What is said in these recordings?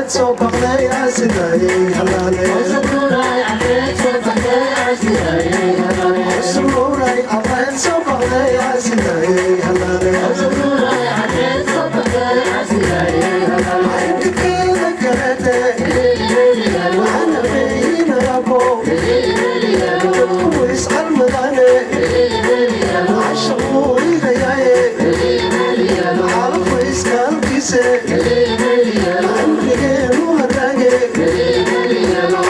so baqday asiday halale Usmuray abed so baqday asiday halale Usmuray abed so baqday asiday halale Usmuray abed so baqday asiday halale Kikila karate Wana bayina rabo Kuwis almadane Ashaquri gayaye Alafwis kalkise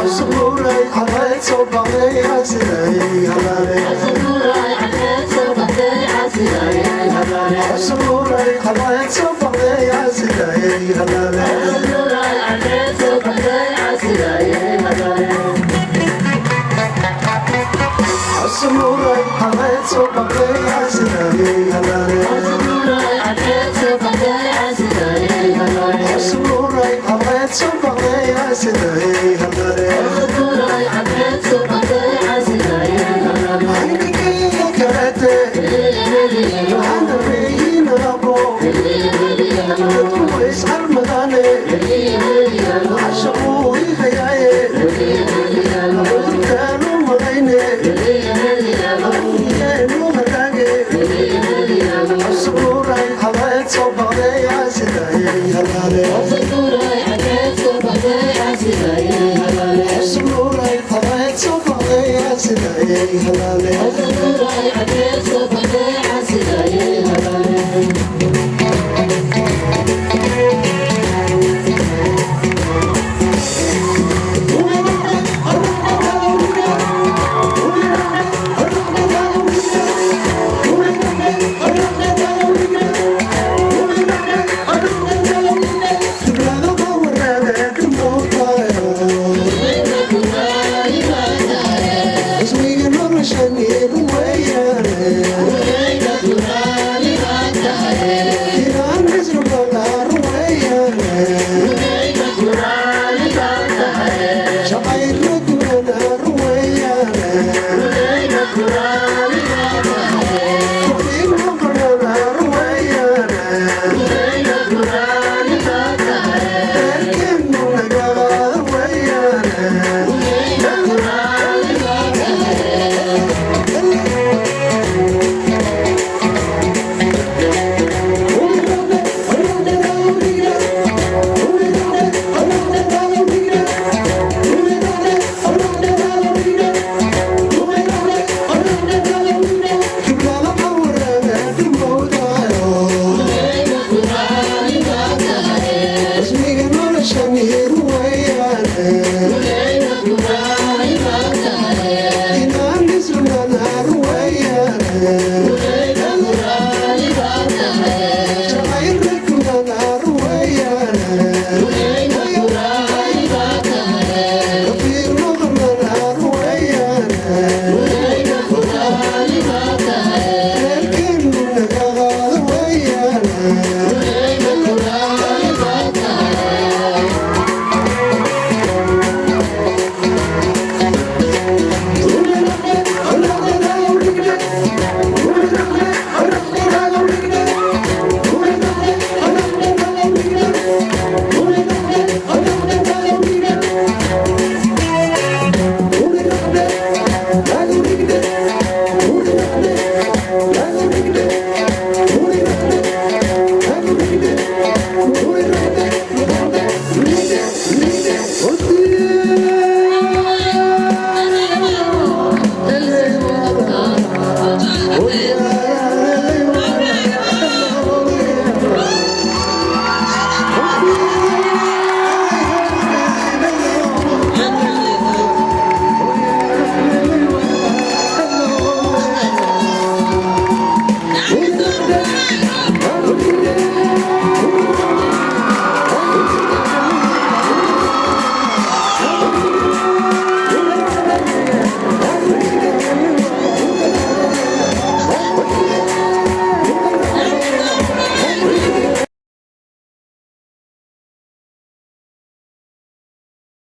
Usmuray abed so baqday asiday halale Usmuray abed so baqday asiday halale Usmuray abed so baqday asiday halale Usmuray abed so baqday asiday halale Usmuray abed so baqday asiday halale Usmuray abed so baqday asiday halale Usmuray abed so baqday asiday halale Usmuray abed so baqday asiday halale Kikila karate Wana bayina rabo Kuwis almadane Ashaquri gayaye Kanu madayne Yenu madage Usmuray abed so baqday asiday halale Usmuray abed so baqday asiday halale Usmuray abed so baqday asiday halale Usmuray abed so baqday